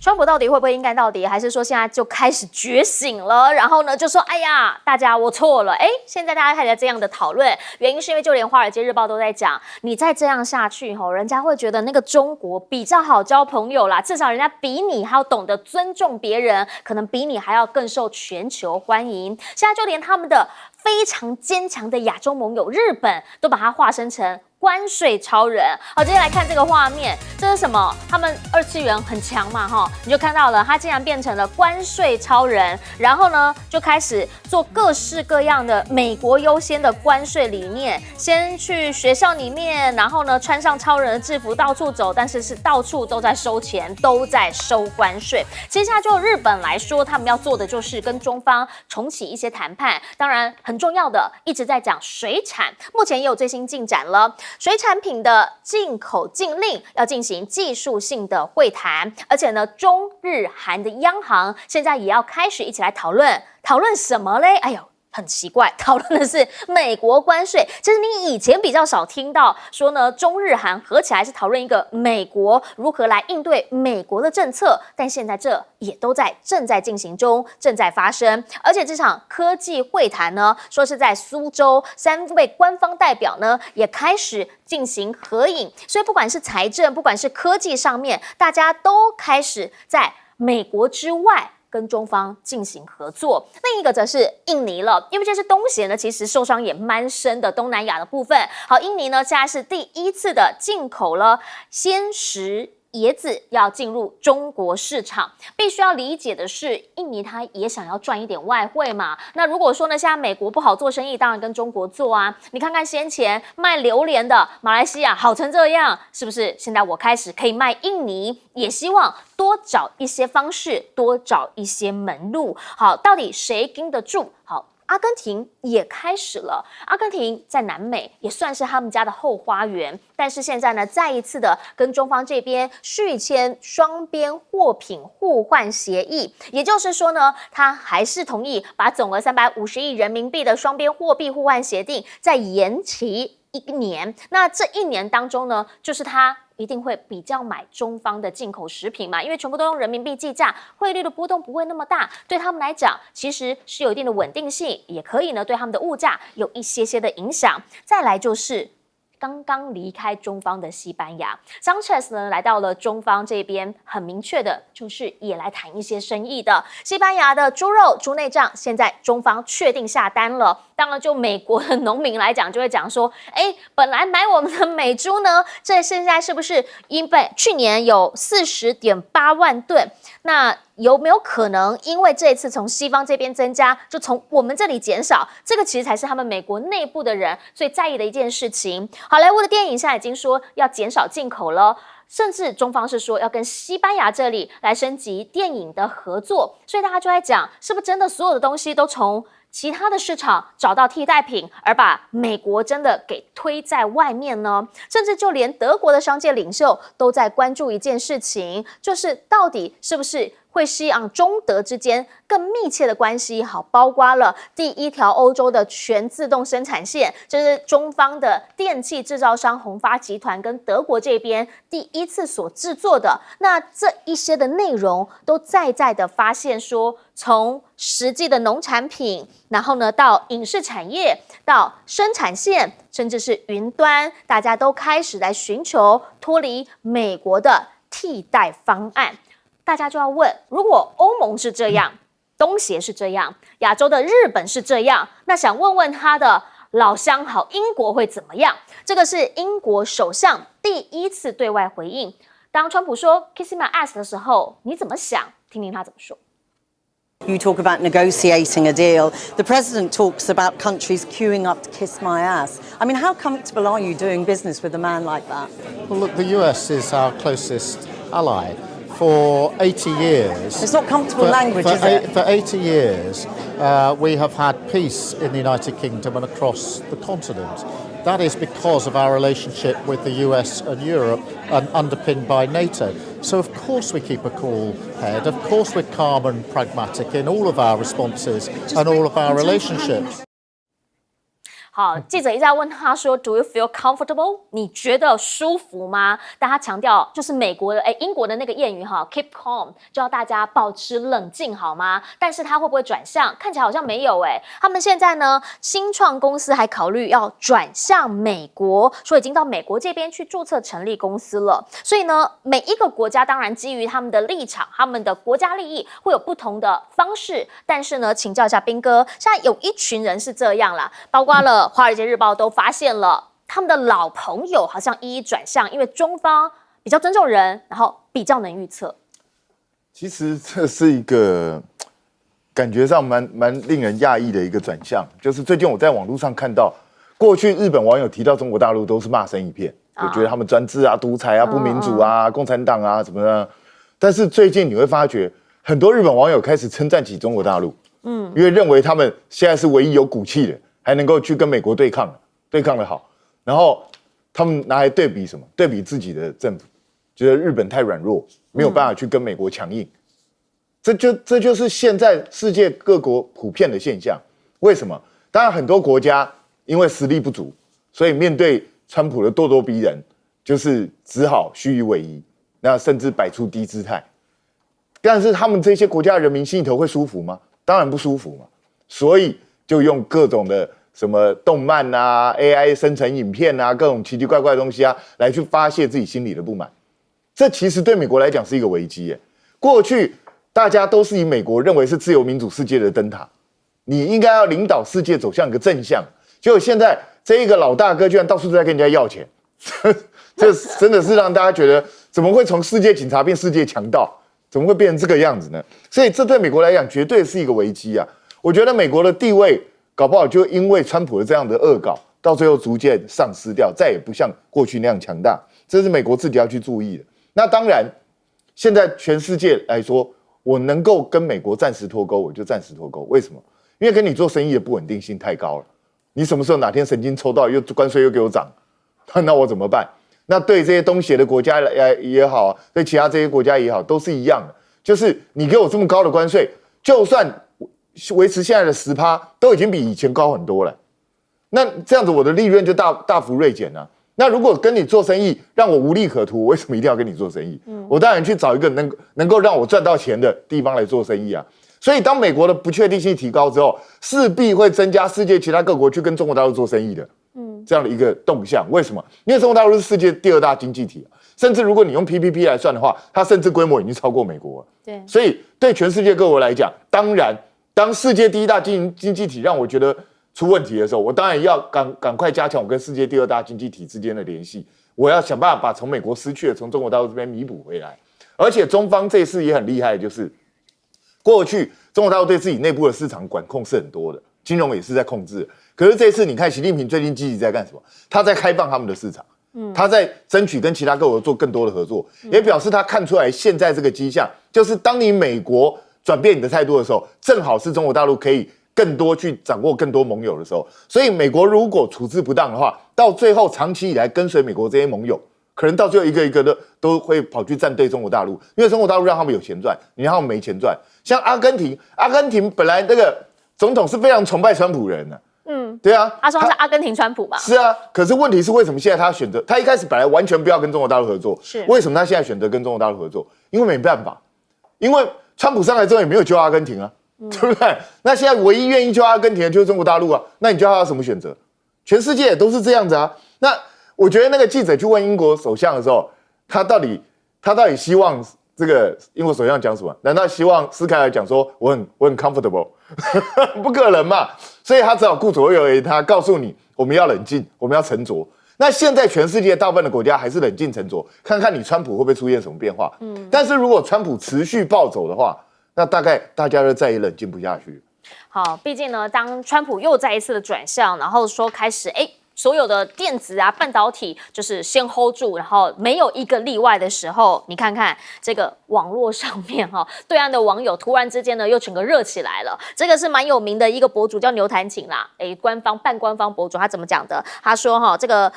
川普到底会不会硬干到底，还是说现在就开始觉醒了？然后呢，就说哎呀，大家我错了。现在大家开始这样的讨论，原因是因为就连《华尔街日报》都在讲，你再这样下去人家会觉得那个中国比较好交朋友啦，至少人家比你还要懂得尊重别人，可能比你还要更受全球欢迎。现在就连他们的非常坚强的亚洲盟友日本，都把它化身成关税超人。好，接下来看这个画面，这是什么？他们二次元很强嘛，你就看到了，他竟然变成了关税超人，然后呢，就开始做各式各样的美国优先的关税理念。先去学校里面，然后呢，穿上超人的制服到处走，但是到处都在收钱，都在收关税。接下来就日本来说，他们要做的就是跟中方重启一些谈判。当然，很重要的一直在讲水产，目前也有最新进展了。水产品的进口禁令要进行技术性的会谈，而且呢，中日韩的央行现在也要开始一起来讨论什么嘞？哎呦，很奇怪，讨论的是美国关税。其实你以前比较少听到说呢，中日韩合起来是讨论一个美国如何来应对美国的政策，但现在这也都正在进行中，正在发生。而且这场科技会谈呢，说是在苏州，3位官方代表呢也开始进行合影，所以不管是财政，不管是科技上面，大家都开始在美国之外跟中方进行合作。另一个则是印尼了，因为这是东协呢，其实受伤也蛮深的东南亚的部分。好，印尼呢现在是第一次的进口了鲜食椰子要进入中国市场。必须要理解的是，印尼它也想要赚一点外汇嘛。那如果说呢，现在美国不好做生意，当然跟中国做啊。你看看先前卖榴莲的马来西亚好成这样，是不是？现在我开始可以卖印尼，也希望多找一些方式，多找一些门路。好，到底谁盯得住？好，阿根廷也开始了。阿根廷在南美也算是他们家的后花园，但是现在呢，再一次的跟中方这边续签双边货品互换协议，也就是说呢，他还是同意把总额350亿人民币的双边货币互换协定再延期1年。那这1年当中呢，就是他一定会比较买中方的进口食品嘛，因为全部都用人民币计价，汇率的波动不会那么大，对他们来讲其实是有一定的稳定性，也可以呢对他们的物价有一些的影响。再来就是刚刚离开中方的西班牙 ，Sanchez 呢来到了中方这边，很明确的就是也来谈一些生意的。西班牙的猪肉、猪内脏，现在中方确定下单了。当然，就美国的农民来讲，就会讲说，本来买我们的美猪呢，这现在是不是因为去年有40.8万吨？那有没有可能因为这一次从西方这边增加，就从我们这里减少？这个其实才是他们美国内部的人最在意的一件事情。好莱坞的电影现在已经说要减少进口了。甚至中方是说要跟西班牙这里来升级电影的合作，所以大家就在讲，是不是真的所有的东西都从其他的市场找到替代品，而把美国真的给推在外面呢？甚至就连德国的商界领袖都在关注一件事情，就是到底是不是会吸引中德之间更密切的关系。好，包括了第一条欧洲的全自动生产线，这是中方的电器制造商宏发集团跟德国这边第一次所制作的。那这一些的内容都在的发现说，从实际的农产品，然后呢到影视产业，到生产线，甚至是云端，大家都开始来寻求脱离美国的替代方案。大家就要问，如果欧盟是这样，东协是这样，亚洲的日本是这样，那想问问他的老乡好英国会怎么样？这个是英国首相第一次对外回应。当川普说 "Kiss my ass" 的时候，你怎么想？听听他怎么说。You talk about negotiating a deal. The president talks about countries queuing up to kiss my ass. I mean, how comfortable are you doing business with a man like that? Well, look, the US is our closest ally. For 80 years... It's not comfortable language, is it? For 80 years, we have had peace in the United Kingdom and across the continent. That is because of our relationship with the US and Europe and underpinned by NATO. So of course we keep a cool head. Of course we're calm and pragmatic in all of our responses and all of our relationships. 好，记者一直在问他说 ，Do you feel comfortable？ 你觉得舒服吗？但他强调，就是美国的英国的那个谚语哈 ，keep calm， 就要大家保持冷静，好吗？但是他会不会转向？看起来好像没有他们现在呢，新创公司还考虑要转向美国，说已经到美国这边去注册成立公司了。所以呢，每一个国家当然基于他们的立场、他们的国家利益会有不同的方式。但是呢，请教一下彬哥，现在有一群人是这样啦，包括了《华尔街日报》都发现了他们的老朋友好像一一转向，因为中方比较尊重人，然后比较能预测。其实这是一个感觉上蛮令人讶异的一个转向，就是最近我在网络上看到，过去日本网友提到中国大陆都是骂声一片，就觉得他们专制啊、独裁啊、不民主啊、共产党啊什么的。但是最近你会发觉，很多日本网友开始称赞起中国大陆，因为认为他们现在是唯一有骨气的，还能够去跟美国对抗的好。然后他们拿来对比什么？对比自己的政府，觉得日本太软弱，没有办法去跟美国强硬。这就是现在世界各国普遍的现象。为什么？当然，很多国家因为实力不足，所以面对川普的咄咄逼人，就是只好虚与委蛇，那甚至摆出低姿态。但是他们这些国家的人民心里头会舒服吗？当然不舒服嘛。所以就用各种的什么动漫啊、AI 生成影片啊、各种奇奇怪怪的东西啊，来去发泄自己心里的不满。这其实对美国来讲是一个危机耶。过去大家都是以美国认为是自由民主世界的灯塔，你应该要领导世界走向一个正向。结果现在这一个老大哥居然到处都在跟人家要钱，这真的是让大家觉得怎么会从世界警察变世界强盗？怎么会变成这个样子呢？所以这对美国来讲绝对是一个危机啊！我觉得美国的地位搞不好就因为川普的这样的恶搞，到最后逐渐丧失掉，再也不像过去那样强大。这是美国自己要去注意的。那当然，现在全世界来说，我能够跟美国暂时脱钩，我就暂时脱钩。为什么？因为跟你做生意的不稳定性太高了。你什么时候哪天神经抽到，又关税又给我涨，那我怎么办？那对这些东协的国家也好，对其他这些国家也好，都是一样的。就是你给我这么高的关税，就算维持现在的10%，都已经比以前高很多了。那这样子我的利润就大幅锐减了。那如果跟你做生意让我无利可图，我为什么一定要跟你做生意？我当然去找一个能够让我赚到钱的地方来做生意啊。所以当美国的不确定性提高之后，势必会增加世界其他各国去跟中国大陆做生意的这样的一个动向。为什么？因为中国大陆是世界第2大经济体，甚至如果你用 PPP 来算的话，它甚至规模已经超过美国了。对，所以对全世界各国来讲，当然，当世界第1大经济体让我觉得出问题的时候，我当然要赶快加强我跟世界第2大经济体之间的联系。我要想办法把从美国失去的从中国大陆这边弥补回来。而且中方这次也很厉害，就是过去中国大陆对自己内部的市场管控是很多的，金融也是在控制。可是这次你看习近平最近积极在干什么？他在开放他们的市场，他在争取跟其他各国做更多的合作，也表示他看出来现在这个迹象，就是当你美国转变你的态度的时候，正好是中国大陆可以更多去掌握更多盟友的时候。所以美国如果处置不当的话，到最后长期以来跟随美国这些盟友，可能到最后一个一个的都会跑去站队中国大陆，因为中国大陆让他们有钱赚，你让他们没钱赚。像阿根廷本来那个总统是非常崇拜川普人的，对啊，他说他是阿根廷川普吧？是啊，可是问题是为什么现在他选择？他一开始本来完全不要跟中国大陆合作，是为什么他现在选择跟中国大陆合作？因为没办法，因为川普上来之后也没有救阿根廷啊，对不对？那现在唯一愿意救阿根廷的就是中国大陆啊，那你叫他有什么选择？全世界也都是这样子啊。那我觉得那个记者去问英国首相的时候，他到底希望这个英国首相讲什么？难道希望斯凯尔讲说我很 comfortable？ 不可能嘛！所以他只好顾左右而言他，告诉你我们要冷静，我们要沉着。那现在全世界大部分的国家还是冷静沉着，看看你川普会不会出现什么变化。但是如果川普持续暴走的话，那大概大家就再也冷静不下去。好，毕竟呢，当川普又再一次的转向，然后说开始所有的电子啊、半导体就是先 hold 住，然后没有一个例外的时候，你看看这个网络上面对岸的网友突然之间呢又整个热起来了。这个是蛮有名的一个博主叫牛弹琴啦，半官方博主，他怎么讲的？他说这个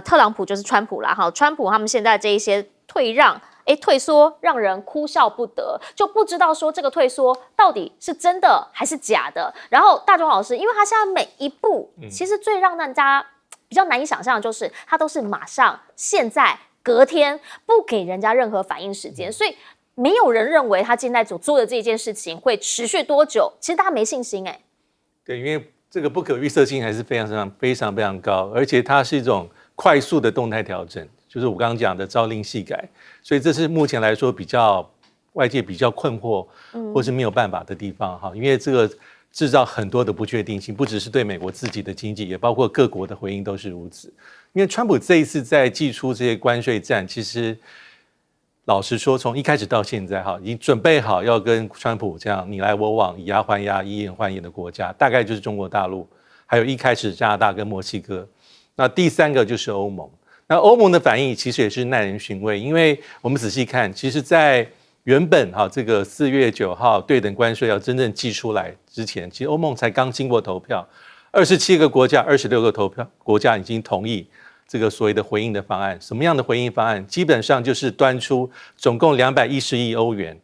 特朗普就是川普啦，川普他们现在这一些退让。退缩让人哭笑不得，就不知道说这个退缩到底是真的还是假的。然后大中老师，因为他现在每一步，其实最让大家比较难以想象的就是他都是马上、现在、隔天，不给人家任何反应时间，所以没有人认为他现在所做的这件事情会持续多久。其实大家没信心对，因为这个不可预测性还是非常高，而且它是一种快速的动态调整。就是我刚刚讲的朝令夕改，所以这是目前来说外界比较困惑，或是没有办法的地方哈。因为这个制造很多的不确定性，不只是对美国自己的经济，也包括各国的回应都是如此。因为川普这一次在祭出这些关税战，其实老实说，从一开始到现在哈，已经准备好要跟川普这样你来我往、以牙还牙、以眼还眼的国家，大概就是中国大陆，还有一开始加拿大跟墨西哥，那第三个就是欧盟。那欧盟的反应其实也是耐人寻味，因为我们仔细看，其实在原本这个4月9号对等关税要真正寄出来之前，其实欧盟才刚经过投票，27个国家、26个国家已经同意这个所谓的回应的方案。什么样的回应方案？基本上就是端出总共210亿欧元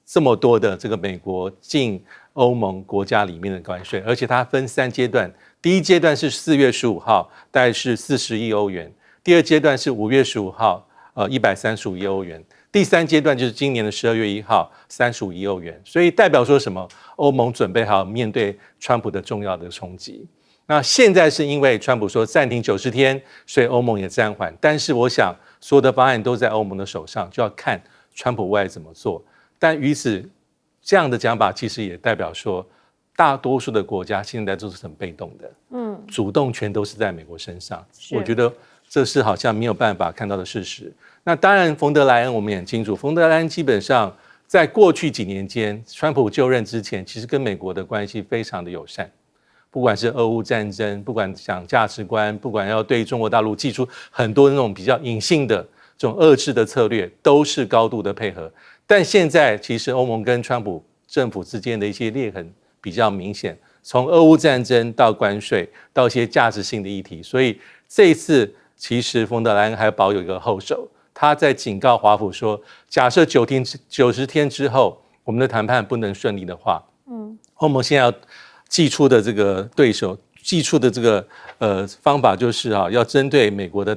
这么多的这个美国进欧盟国家里面的关税，而且它分3阶段，第一阶段是4月15号，大概是40亿欧元。第二阶段是5月15号，135亿欧元。第三阶段就是今年的12月1号，35亿欧元。所以代表说什么？欧盟准备好面对川普的重要的冲击。那现在是因为川普说暂停90天，所以欧盟也暂缓。但是我想所有的方案都在欧盟的手上，就要看川普未来怎么做。但于此这样的讲法，其实也代表说，大多数的国家现在都是很被动的，主动权都是在美国身上。我觉得这是好像没有办法看到的事实。那当然，冯德莱恩我们也很清楚，冯德莱恩基本上在过去几年间，川普就任之前，其实跟美国的关系非常的友善。不管是俄乌战争，不管讲价值观，不管要对中国大陆祭出很多那种比较隐性的这种遏制的策略，都是高度的配合。但现在其实欧盟跟川普政府之间的一些裂痕比较明显，从俄乌战争到关税，到一些价值性的议题，所以这一次其实冯德莱恩还保有一个后手，他在警告华府说，假设90天之后我们的谈判不能顺利的话，欧盟现在要祭出的这个对手，祭出的这个方法就是要针对美国的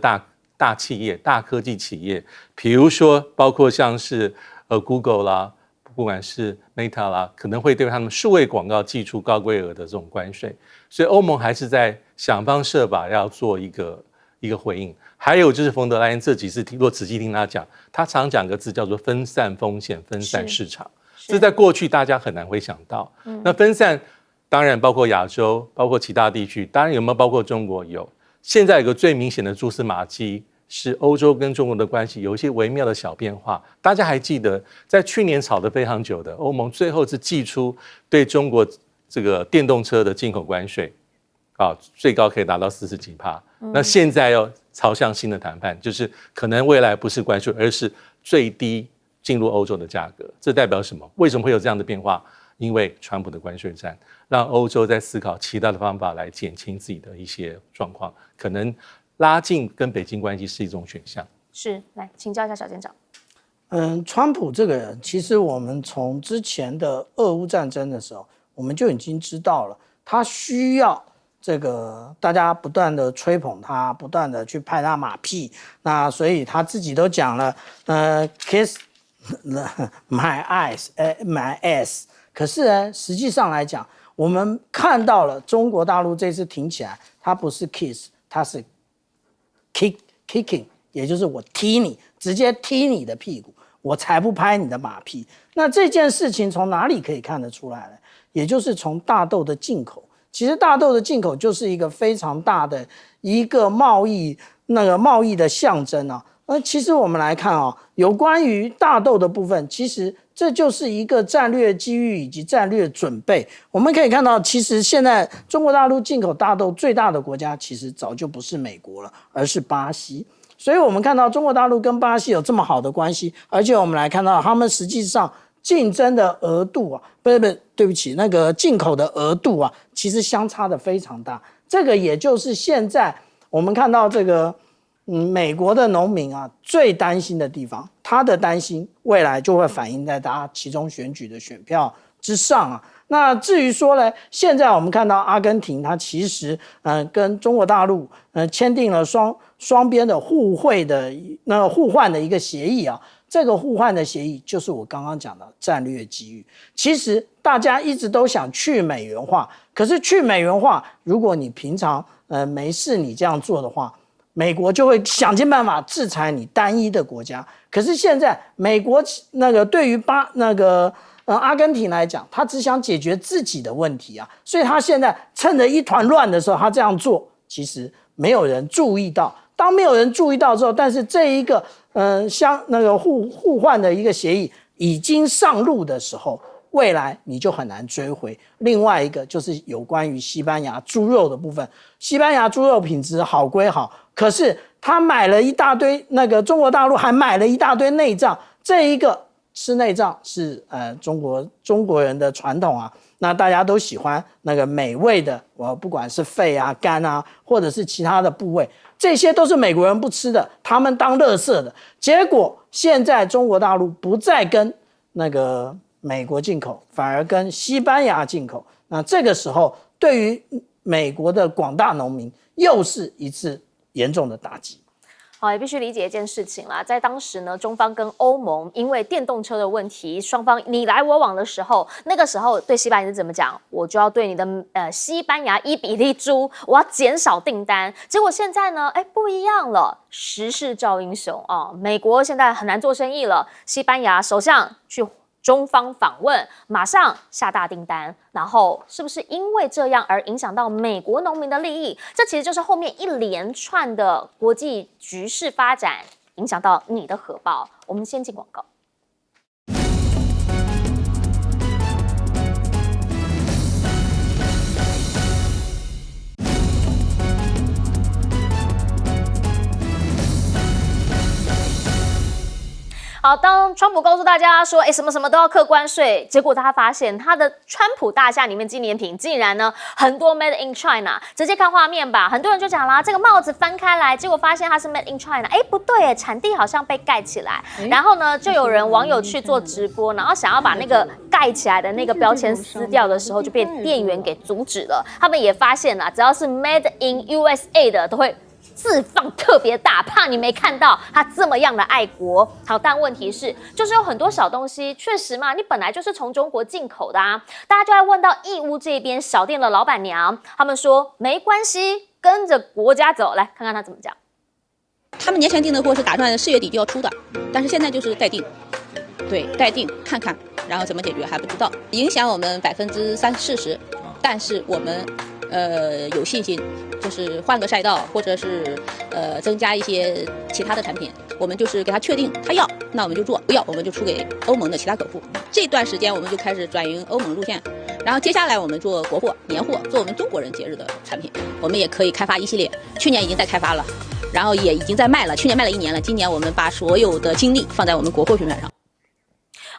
大企业、大科技企业，比如说包括像是Google 啦，不管是 Meta 啦，可能会对他们数位广告祭出高规额的这种关税，所以欧盟还是在想方设法要做一个回应。还有就是冯德莱恩这几次，如果仔细听他讲，他常讲个字叫做分散风险、分散市场，这在过去大家很难会想到。那分散当然包括亚洲，包括其他地区，当然有没有包括中国？有。现在有个最明显的蛛丝马迹是欧洲跟中国的关系有一些微妙的小变化。大家还记得，在去年吵得非常久的欧盟，最后是祭出对中国这个电动车的进口关税，最高可以达到40几%。那现在要朝向新的谈判，就是可能未来不是关税，而是最低进入欧洲的价格。这代表什么？为什么会有这样的变化？因为川普的关税战，让欧洲在思考其他的方法来减轻自己的一些状况，可能拉近跟北京关系是一种选项。是，来请教一下小舰长。川普这个人，其实我们从之前的俄乌战争的时候，我们就已经知道了，他需要这个大家不断的吹捧他，不断的去拍他马屁。那所以他自己都讲了，kiss my eyes, my ass。可是呢，实际上来讲，我们看到了中国大陆这次挺起来，它不是 kiss， 它是 kicking， 也就是我踢你，直接踢你的屁股，我才不拍你的马屁。那这件事情从哪里可以看得出来呢？也就是从大豆的进口。其实大豆的进口就是一个非常大的一个贸易的象征啊。其实我们来看有关于大豆的部分，其实这就是一个战略机遇以及战略准备。我们可以看到，其实现在中国大陆进口大豆最大的国家，其实早就不是美国了，而是巴西。所以我们看到中国大陆跟巴西有这么好的关系，而且我们来看到他们实际上竞争的额度对不起，那个进口的额度其实相差的非常大。这个也就是现在我们看到这个美国的农民啊最担心的地方，他的担心未来就会反映在他期中选举的选票之上啊。那至于说呢，现在我们看到阿根廷，它其实跟中国大陆签订了双边的互换的一个协议啊。这个互换的协议就是我刚刚讲的战略机遇。其实大家一直都想去美元化，可是去美元化，如果你平常没事你这样做的话，美国就会想尽办法制裁你单一的国家。可是现在美国对于阿根廷来讲，他只想解决自己的问题啊，所以他现在趁着一团乱的时候，他这样做，其实没有人注意到。当没有人注意到之后，但是这一个互换的一个协议已经上路的时候，未来你就很难追回。另外一个就是有关于西班牙猪肉的部分，西班牙猪肉品质好归好，可是他买了一大堆，中国大陆还买了一大堆内脏，这一个吃内脏是中国人的传统啊，那大家都喜欢美味的，不管是肺啊、肝啊，或者是其他的部位，这些都是美国人不吃的，他们当垃圾的。结果现在中国大陆不再跟美国进口，反而跟西班牙进口，那这个时候对于美国的广大农民又是一次严重的打击。好，也必须理解一件事情啦，在当时呢，中方跟欧盟因为电动车的问题，双方你来我往的时候，那个时候对西班牙是怎么讲？我就要对你的西班牙伊比利猪，我要减少订单。结果现在呢，不一样了，时势造英雄啊！美国现在很难做生意了，西班牙首相去中方访问，马上下大订单，然后是不是因为这样而影响到美国农民的利益？这其实就是后面一连串的国际局势发展影响到你的荷包。我们先进广告。好，当川普告诉大家说，什么什么都要课关税，结果他发现他的川普大厦里面纪念品竟然呢很多 Made in China， 直接看画面吧，很多人就讲啦，这个帽子翻开来，结果发现它是 Made in China， 不对，产地好像被盖起来，然后呢就有网友去做直播，然后想要把那个盖起来的那个标签撕掉的时候，就被店员给阻止了。他们也发现啦，只要是 Made in USA 的都会字放特别大，怕你没看到他这么样的爱国。好，但问题是，就是有很多小东西，确实嘛，你本来就是从中国进口的啊。大家就在问到义乌这边小店的老板娘，他们说没关系，跟着国家走。来看看他怎么讲。他们年前订的货是打算4月底就要出的，但是现在就是待定，对，待定看看，然后怎么解决还不知道，影响我们30-40%，但是我们有信心。就是换个赛道，或者是增加一些其他的产品，我们就是给他确定他要，那我们就做；不要，我们就出给欧盟的其他客户。这段时间我们就开始转运欧盟路线，然后接下来我们做国货、年货，做我们中国人节日的产品。我们也可以开发一系列，去年已经在开发了，然后也已经在卖了，去年卖了1年了，今年我们把所有的精力放在我们国货品牌上。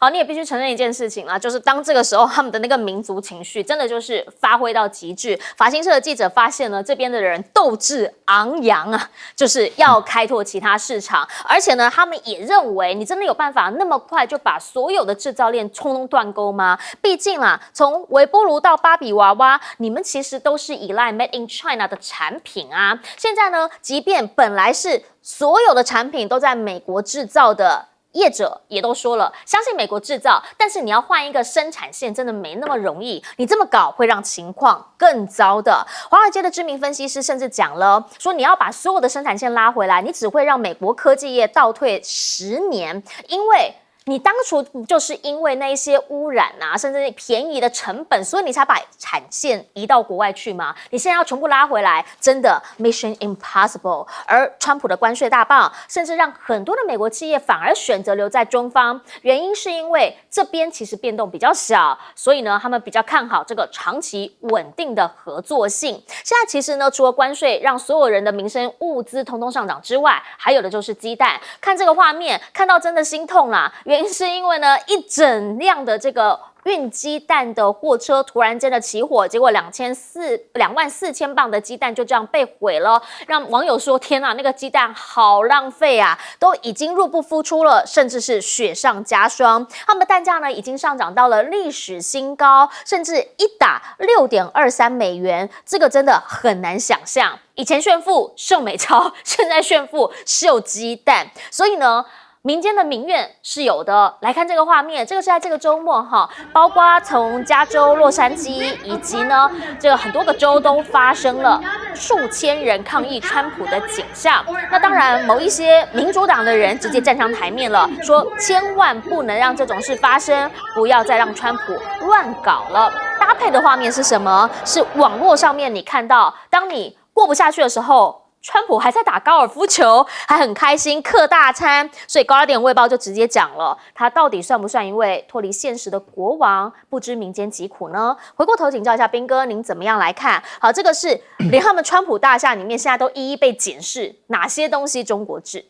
好，你也必须承认一件事情啦，就是当这个时候他们的那个民族情绪真的就是发挥到极致。法新社的记者发现呢，这边的人斗志昂扬啊，就是要开拓其他市场，而且呢，他们也认为你真的有办法那么快就把所有的制造链通通断钩吗？毕竟啦，从微波炉到芭比娃娃，你们其实都是依赖 Made in China 的产品啊。现在呢，即便本来是所有的产品都在美国制造的，业者也都说了，相信美国制造，但是你要换一个生产线真的没那么容易，你这么搞会让情况更糟的。华尔街的知名分析师甚至讲了，说你要把所有的生产线拉回来，你只会让美国科技业倒退10年，因为你当初就是因为那些污染啊，甚至便宜的成本，所以你才把产线移到国外去吗？你现在要全部拉回来，真的 Mission Impossible。而川普的关税大棒，甚至让很多的美国企业反而选择留在中方，原因是因为这边其实变动比较小，所以呢，他们比较看好这个长期稳定的合作性。现在其实呢，除了关税让所有人的民生物资通通上涨之外，还有的就是鸡蛋。看这个画面，看到真的心痛啦。原因是因为呢，一整辆的这个运鸡蛋的货车突然间的起火，结果24000磅的鸡蛋就这样被毁了，让网友说：天哪，那个鸡蛋好浪费啊，都已经入不敷出了，甚至是雪上加霜。他们的蛋价呢，已经上涨到了历史新高，甚至一打6.23美元，这个真的很难想象。以前炫富秀美钞，现在炫富秀鸡蛋，所以呢，民间的民怨是有的。来看这个画面，这个是在这个周末哈，包括从加州洛杉矶以及呢这个很多个州都发生了数千人抗议川普的景象。那当然，某一些民主党的人直接站上台面了，说千万不能让这种事发生，不要再让川普乱搞了。搭配的画面是什么？是网络上面你看到，当你过不下去的时候，川普还在打高尔夫球，还很开心嗑大餐，所以《Guardian》卫报就直接讲了，他到底算不算一位脱离现实的国王，不知民间疾苦呢？回过头请教一下彬哥，您怎么样来看？好，这个是连他们川普大厦里面现在都一一被检视，哪些东西中国制？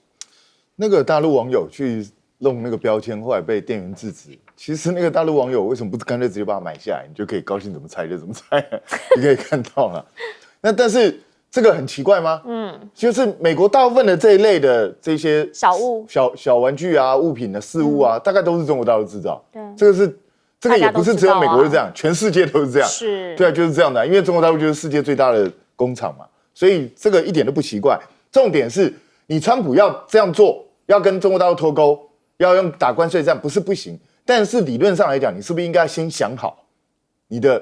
那个大陆网友去弄那个标签，后来被店员制止。其实那个大陆网友为什么不干脆直接把它买下来？你就可以高兴怎么拆就怎么拆，你可以看到了。那但是这个很奇怪吗？就是美国大部分的这一类的这些小物、小玩具啊、物品的事物啊，大概都是中国大陆制造。对，这个也不是只有美国是这样，全世界都是这样。是，对啊，就是这样的。因为中国大陆就是世界最大的工厂嘛，所以这个一点都不奇怪。重点是你川普要这样做，要跟中国大陆脱钩，要用打关税战，不是不行。但是理论上来讲，你是不是应该先想好你的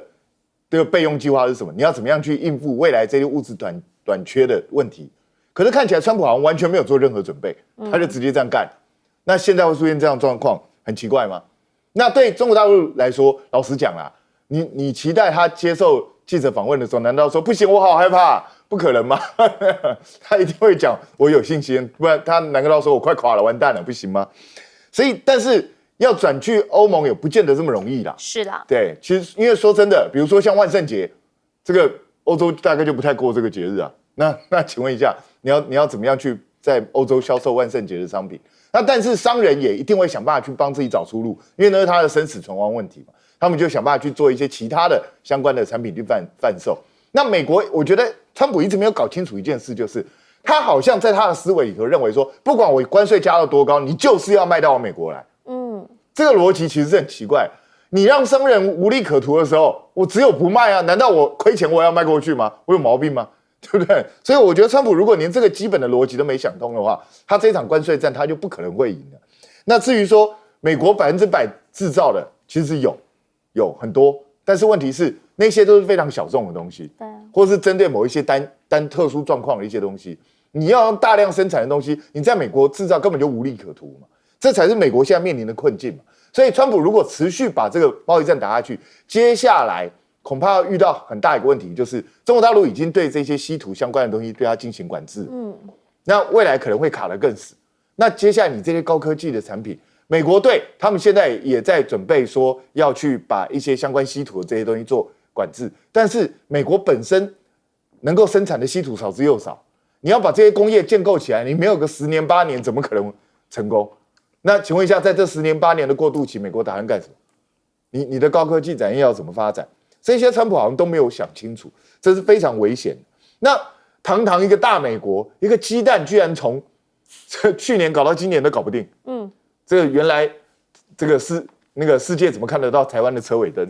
这个备用计划是什么？你要怎么样去应付未来这些物质短缺的问题？可是看起来川普好像完全没有做任何准备，他就直接这样干。那现在会出现这样的状况，很奇怪吗？那对中国大陆来说，老实讲啦，你期待他接受记者访问的时候，难道说不行？我好害怕，不可能吗？他一定会讲我有信心，不然他难道说我快垮了，完蛋了，不行吗？所以，但是要转去欧盟也不见得这么容易啦。是的，对，其实因为说真的，比如说像万圣节，这个欧洲大概就不太过这个节日啊。那请问一下，你要怎么样去在欧洲销售万圣节的商品？那但是商人也一定会想办法去帮自己找出路，因为那是他的生死存亡问题嘛。他们就想办法去做一些其他的相关的产品去贩售。那美国，我觉得川普一直没有搞清楚一件事，就是他好像在他的思维里头认为说，不管我关税加到多高，你就是要卖到我美国来。这个逻辑其实是很奇怪。你让商人无利可图的时候，我只有不卖啊？难道我亏钱我要卖过去吗？我有毛病吗？对不对？所以我觉得川普如果连这个基本的逻辑都没想通的话，他这场关税战他就不可能会赢了。那至于说美国100%制造的，其实有很多，但是问题是那些都是非常小众的东西，对，或是针对某一些单特殊状况的一些东西。你要用大量生产的东西，你在美国制造根本就无利可图嘛，这才是美国现在面临的困境嘛。所以川普如果持续把这个贸易战打下去，接下来恐怕要遇到很大一个问题，就是中国大陆已经对这些稀土相关的东西对它进行管制，那未来可能会卡得更死。那接下来你这些高科技的产品，美国对他们现在也在准备说要去把一些相关稀土的这些东西做管制，但是美国本身能够生产的稀土少之又少，你要把这些工业建构起来，你没有个10年8年，怎么可能成功？那请问一下，在这10年8年的过渡期，美国打算干什么？你的高科技产业要怎么发展？这些川普好像都没有想清楚，这是非常危险的。那堂堂一个大美国，一个鸡蛋居然从去年搞到今年都搞不定，这个原来这个是那个世界怎么看得到台湾的车尾灯？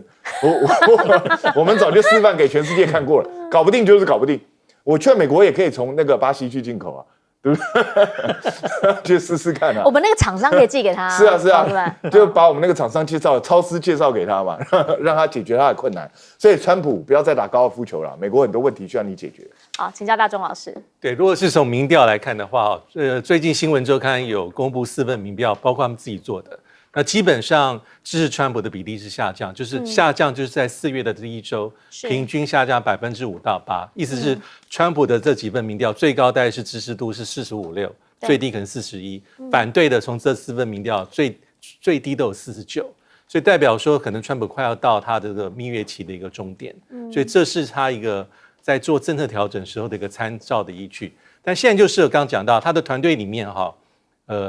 我们早就示范给全世界看过了，搞不定就是搞不定。我劝美国也可以从那个巴西去进口啊。对不对？去试试看啊！我们那个厂商可以寄给他。是啊，对吧？就把我们那个厂商超市介绍给他嘛，让他解决他的困难。所以川普不要再打高尔夫球了，美国很多问题需要你解决。好，请教大钟老师。对，如果是从民调来看的话，最近新闻周刊有公布4份民调，包括他们自己做的。那基本上支持川普的比例是下降，就是下降，就是在4月的第一周，平均下降5%到8%，意思是川普的这几份民调最高大概是支持度是45.6%，最低可能41%，反对的从这4份民调最低都有49%，所以代表说可能川普快要到他的这个蜜月期的一个终点，所以这是他一个在做政策调整时候的一个参照的依据。但现在就是刚刚讲到他的团队里面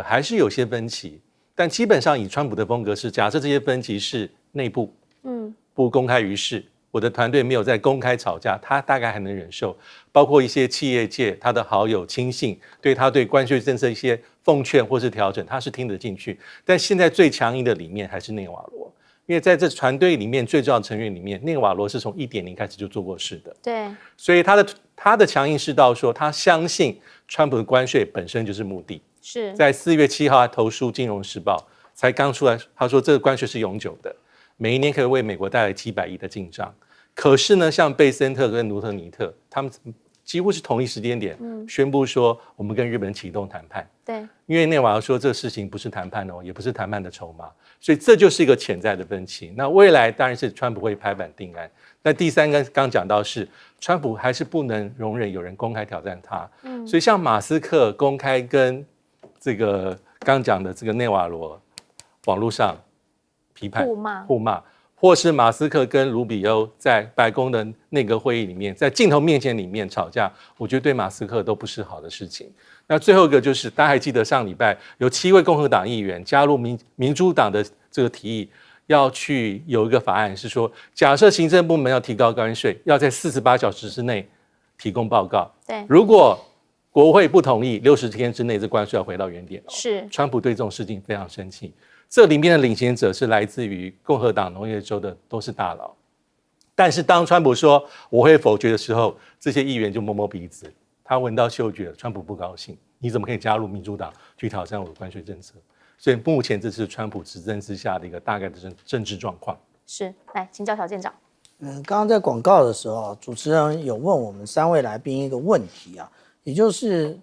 还是有些分歧。但基本上以川普的风格是，假设这些分歧是内部，不公开于世，我的团队没有在公开吵架，他大概还能忍受。包括一些企业界他的好友亲信对他对关税政策一些奉劝或是调整，他是听得进去。但现在最强硬的里面还是内瓦罗，因为在这团队里面最重要的成员里面，内瓦罗是从1.0开始就做过事的，对，所以他的强硬是到说，他相信川普的关税本身就是目的。是在4月7号他投书《金融时报》，才刚出来，他说这个关税是永久的，每一年可以为美国带来700亿的进账。可是呢，像贝森特跟卢特尼特，他们几乎是同一时间点宣布说，我们跟日本启动谈判。对，因为内瓦罗说这个事情不是谈判哦，也不是谈判的筹码，所以这就是一个潜在的分歧。那未来当然是川普会拍板定案。那第三个刚讲到是，川普还是不能容忍有人公开挑战他。所以像马斯克公开跟这个刚讲的这个内瓦罗网络上批判互骂，或是马斯克跟卢比欧在白宫的内阁会议里面，在镜头面前里面吵架，我觉得对马斯克都不是好的事情。那最后一个就是，大家还记得上礼拜有7位共和党议员加入民主党的这个提议，要去有一个法案是说，假设行政部门要提高关税，要在48小时之内提供报告。对，如果国会不同意，60天之内这关税要回到原点。是，川普对这种事情非常生气。这里面的领衔者是来自于共和党农业州的，都是大佬。但是当川普说我会否决的时候，这些议员就摸摸鼻子，他闻到嗅觉了，川普不高兴，你怎么可以加入民主党去挑战我的关税政策？所以目前这是川普执政之下的一个大概的政治状况。是，来请教小舰长。刚刚在广告的时候，主持人有问我们3位来宾一个问题啊，也就是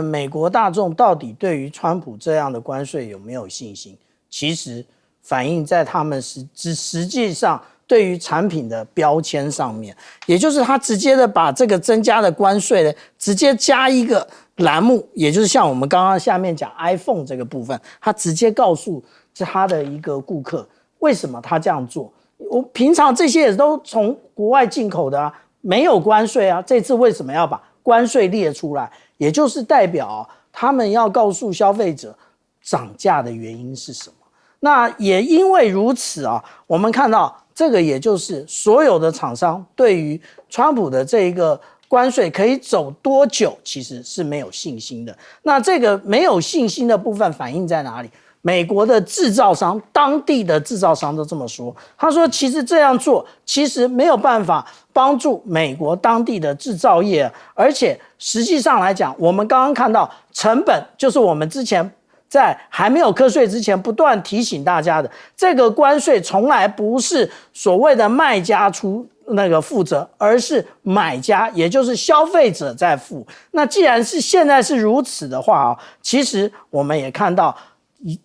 美国大众到底对于川普这样的关税有没有信心？其实反映在他们实际上对于产品的标签上面，也就是他直接的把这个增加的关税呢，直接加一个栏目，也就是像我们刚刚下面讲 iPhone 这个部分，他直接告诉他的一个顾客为什么他这样做。我平常这些也都从国外进口的啊，没有关税啊，这次为什么要把关税列出来？也就是代表他们要告诉消费者涨价的原因是什么。那也因为如此啊，我们看到这个也就是所有的厂商对于川普的这一个关税可以走多久其实是没有信心的。那这个没有信心的部分反映在哪里？美国的制造商，当地的制造商都这么说，他说其实这样做其实没有办法帮助美国当地的制造业，而且实际上来讲，我们刚刚看到成本就是我们之前在还没有课税之前不断提醒大家的，这个关税从来不是所谓的卖家出那个负责，而是买家，也就是消费者在付。那既然是现在是如此的话，其实我们也看到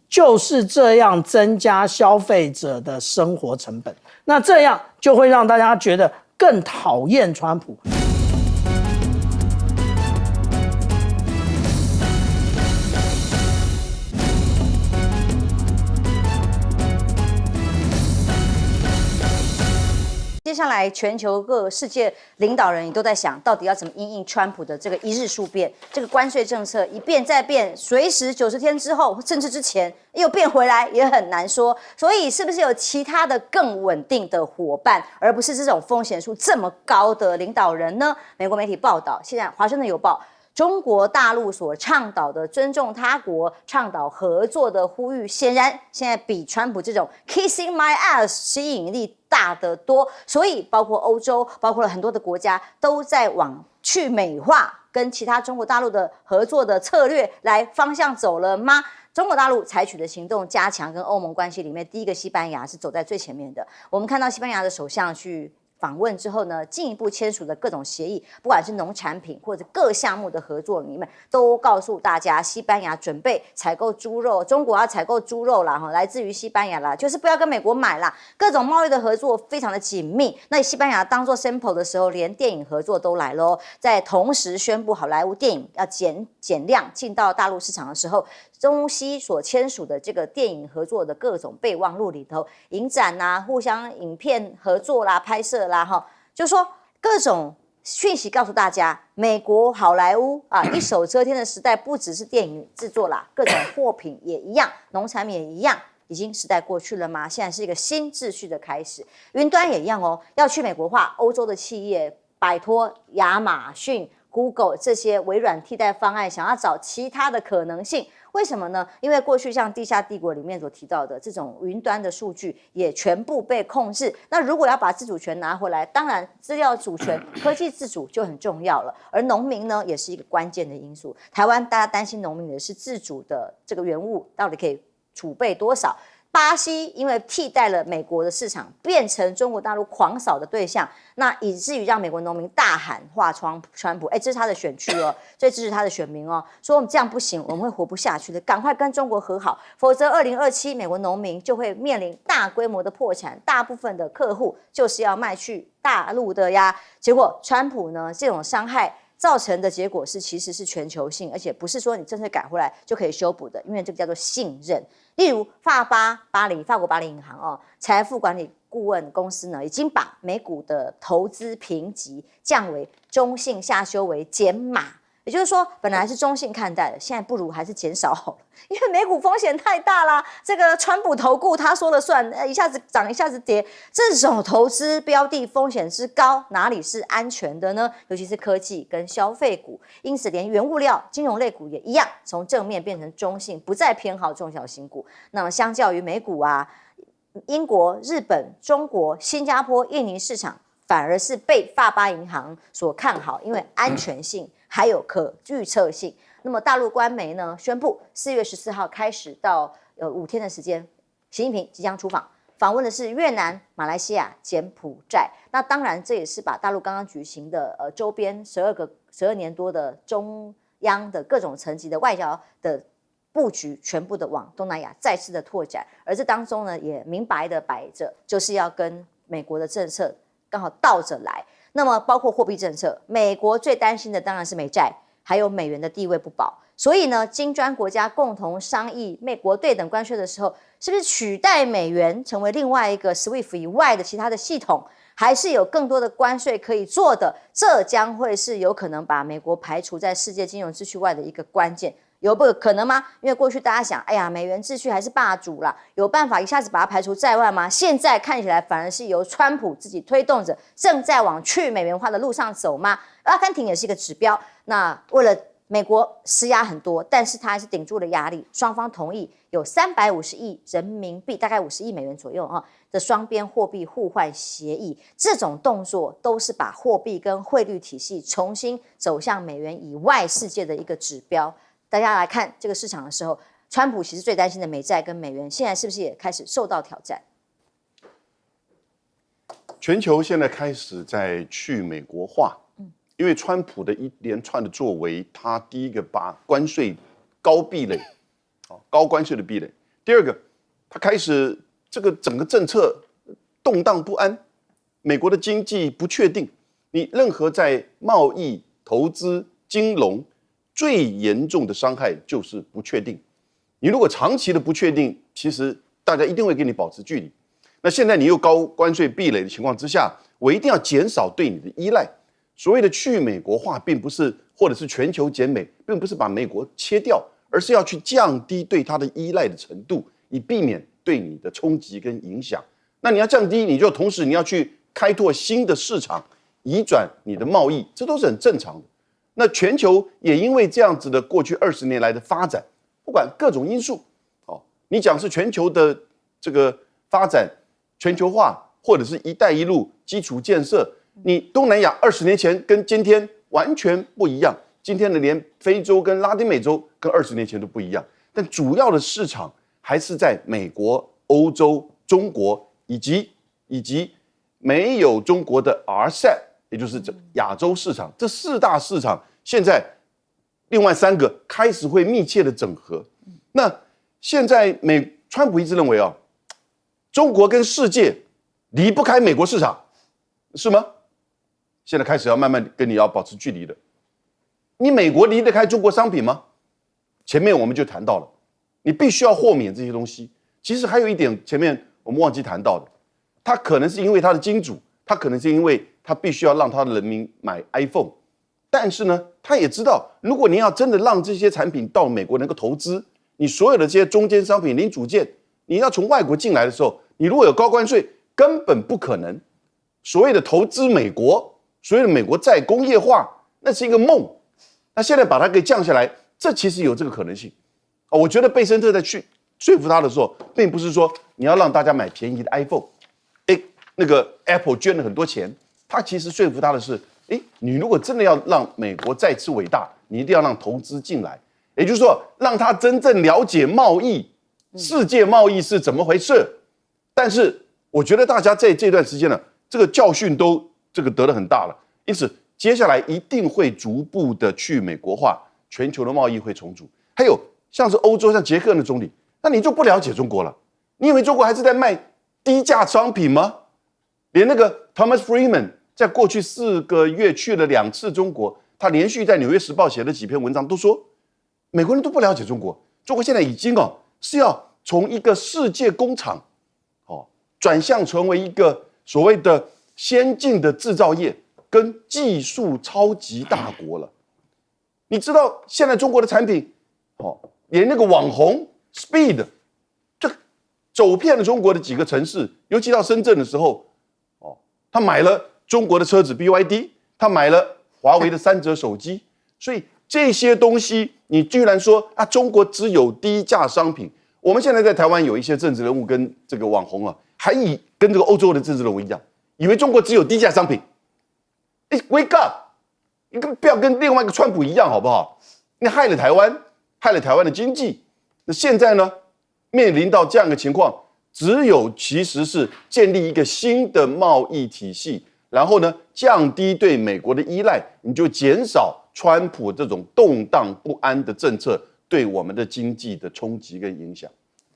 就是这样增加消费者的生活成本，那这样就会让大家觉得更讨厌川普。接下来，全球各世界领导人也都在想，到底要怎么因应川普的这个一日数变，这个关税政策一变再变，随时90天之后，甚至之前又变回来，也很难说。所以，是不是有其他的更稳定的伙伴，而不是这种风险数这么高的领导人呢？美国媒体报道，现在《华盛顿邮报》。中国大陆所倡导的尊重他国、倡导合作的呼吁，显然现在比川普这种 kissing my ass 吸引力大得多。所以，包括欧洲，包括了很多的国家，都在往去美化跟其他中国大陆的合作的策略来方向走了吗？中国大陆采取的行动加强跟欧盟关系里面，第一个西班牙是走在最前面的。我们看到西班牙的首相去访问之后呢，进一步签署的各种协议，不管是农产品或者各项目的合作里面，都告诉大家，西班牙准备采购猪肉，中国要采购猪肉啦，来自于西班牙啦，就是不要跟美国买啦。各种贸易的合作非常的紧密。那西班牙当做 sample 的时候，连电影合作都来咯，在同时宣布好莱坞电影要减量进到大陆市场的时候，中西所签署的这个电影合作的各种备忘录里头，影展啊，互相影片合作啦、拍摄啦，就说各种讯息告诉大家，美国好莱坞啊一手遮天的时代，不只是电影制作啦，各种货品也一样，农产品也一样。已经时代过去了吗？现在是一个新秩序的开始。云端也一样哦，要去美国化，欧洲的企业摆脱亚马逊、Google 这些微软替代方案，想要找其他的可能性。为什么呢？因为过去像地下帝国里面所提到的这种云端的数据也全部被控制。那如果要把自主权拿回来，当然资料主权、科技自主就很重要了。而农民呢，也是一个关键的因素。台湾大家担心农民的是自主的这个原物到底可以储备多少？巴西因为替代了美国的市场，变成中国大陆狂扫的对象，那以至于让美国农民大喊话川普，这是他的选区哦，最支持他的选民哦，说我们这样不行，我们会活不下去的，赶快跟中国和好，否则2027美国农民就会面临大规模的破产，大部分的客户就是要卖去大陆的呀。结果川普呢，这种伤害造成的结果是，其实是全球性，而且不是说你政策改回来就可以修补的，因为这个叫做信任。例如法国巴黎银行哦，财富管理顾问公司呢，已经把美股的投资评级降为中性，下修为减码。也就是说，本来是中性看待的，现在不如还是减少好了，因为美股风险太大啦。这个川普投顾他说了算，一下子涨一下子跌，这种投资标的风险之高，哪里是安全的呢？尤其是科技跟消费股，因此连原物料、金融类股也一样，从正面变成中性，不再偏好中小型股。那么相较于美股啊，英国、日本、中国、新加坡、印尼市场反而是被法巴银行所看好，因为安全性还有可预测性。那么大陆官媒呢宣布，4月14号开始到5天的时间，习近平即将出访，访问的是越南、马来西亚、柬埔寨。那当然这也是把大陆刚刚举行的周边12年多的中央的各种层级的外交的布局全部的往东南亚再次的拓展，而这当中呢也明白的摆着，就是要跟美国的政策刚好倒着来。那么包括货币政策，美国最担心的当然是美债，还有美元的地位不保。所以呢，金砖国家共同商议美国对等关税的时候，是不是取代美元成为另外一个 SWIFT 以外的其他的系统，还是有更多的关税可以做的？这将会是有可能把美国排除在世界金融秩序外的一个关键。有不可能吗？因为过去大家想，哎呀，美元秩序还是霸主啦，有办法一下子把它排除在外吗？现在看起来反而是由川普自己推动着，正在往去美元化的路上走吗？阿根廷也是一个指标。那为了美国施压很多，但是他还是顶住了压力，双方同意有350亿人民币，大概50亿美元左右的双边货币互换协议。这种动作都是把货币跟汇率体系重新走向美元以外世界的一个指标。大家来看这个市场的时候，川普其实最担心的美债跟美元，现在是不是也开始受到挑战？全球现在开始在去美国化，因为川普的一连串的作为，他第一个把关税高壁垒，高关税的壁垒；第二个，他开始这个整个政策动荡不安，美国的经济不确定，你任何在贸易、投资、金融。最严重的伤害就是不确定。你如果长期的不确定，其实大家一定会跟你保持距离。那现在你又高关税壁垒的情况之下，我一定要减少对你的依赖。所谓的去美国化，并不是或者是全球减美，并不是把美国切掉，而是要去降低对它的依赖的程度，以避免对你的冲击跟影响。那你要降低，你就同时你要去开拓新的市场，移转你的贸易，这都是很正常的。那全球也因为这样子的过去20年来的发展，不管各种因素，你讲是全球的这个发展、全球化，或者是一带一路基础建设，你东南亚20年前跟今天完全不一样。今天的连非洲跟拉丁美洲跟20年前都不一样，但主要的市场还是在美国、欧洲、中国以及没有中国的 RCEP， 也就是亚洲市场，这4大市场。现在，另外3个开始会密切的整合。那现在川普一直认为中国跟世界离不开美国市场，是吗？现在开始要慢慢跟你要保持距离的。你美国离得开中国商品吗？前面我们就谈到了，你必须要豁免这些东西。其实还有一点，前面我们忘记谈到的，它可能是因为它的金主，它可能是因为他必须要让他的人民买 iPhone， 但是呢，他也知道，如果您要真的让这些产品到美国能够投资，你所有的这些中间商品、零组件，你要从外国进来的时候，你如果有高关税，根本不可能。所谓的投资美国，所谓的美国再工业化，那是一个梦。那现在把它给降下来，这其实有这个可能性。我觉得贝森特在去说服他的时候，并不是说你要让大家买便宜的 iPhone， 那个 Apple 捐了很多钱，他其实说服他的是，你如果真的要让美国再次伟大，你一定要让投资进来，也就是说，让他真正了解贸易，世界贸易是怎么回事。但是我觉得大家在这段时间呢，这个教训都得得很大了，因此接下来一定会逐步的去美国化，全球的贸易会重组。还有像是欧洲，像捷克的总理，那你就不了解中国了，你以为中国还是在卖低价商品吗？连那个 Thomas Friedman 在过去4个月去了2次中国，他连续在《纽约时报》写了几篇文章，都说美国人都不了解中国，中国现在已经是要从一个世界工厂转向成为一个所谓的先进的制造业跟技术超级大国了。你知道现在中国的产品连那个网红 Speed 这走遍了中国的几个城市，尤其到深圳的时候，他买了中国的车子 BYD， 他买了华为的3折手机，所以这些东西你居然说中国只有低价商品。我们现在在台湾有一些政治人物跟这个网红还跟这个欧洲的政治人物一样，以为中国只有低价商品。Wake up！ 你不要跟另外一个川普一样好不好？你害了台湾，害了台湾的经济。那现在呢，面临到这样的情况，只有其实是建立一个新的贸易体系，然后呢，降低对美国的依赖，你就减少川普这种动荡不安的政策对我们的经济的冲击跟影响。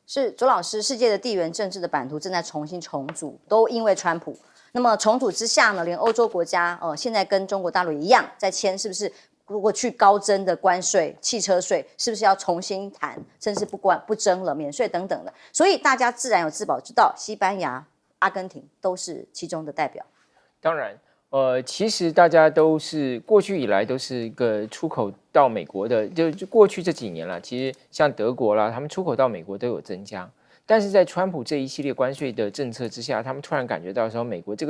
是左老师，世界的地缘政治的版图正在重新重组，都因为川普。那么重组之下呢，连欧洲国家现在跟中国大陆一样在签，是不是如果去高征的关税、汽车税，是不是要重新谈，甚至不征了，免税等等的？所以大家自然有自保之道，西班牙、阿根廷都是其中的代表。当然，其实大家都是过去以来都是一个出口到美国的，就过去这几年了，其实像德国啦，他们出口到美国都有增加。但是在川普这一系列关税的政策之下，他们突然感觉到说，美国这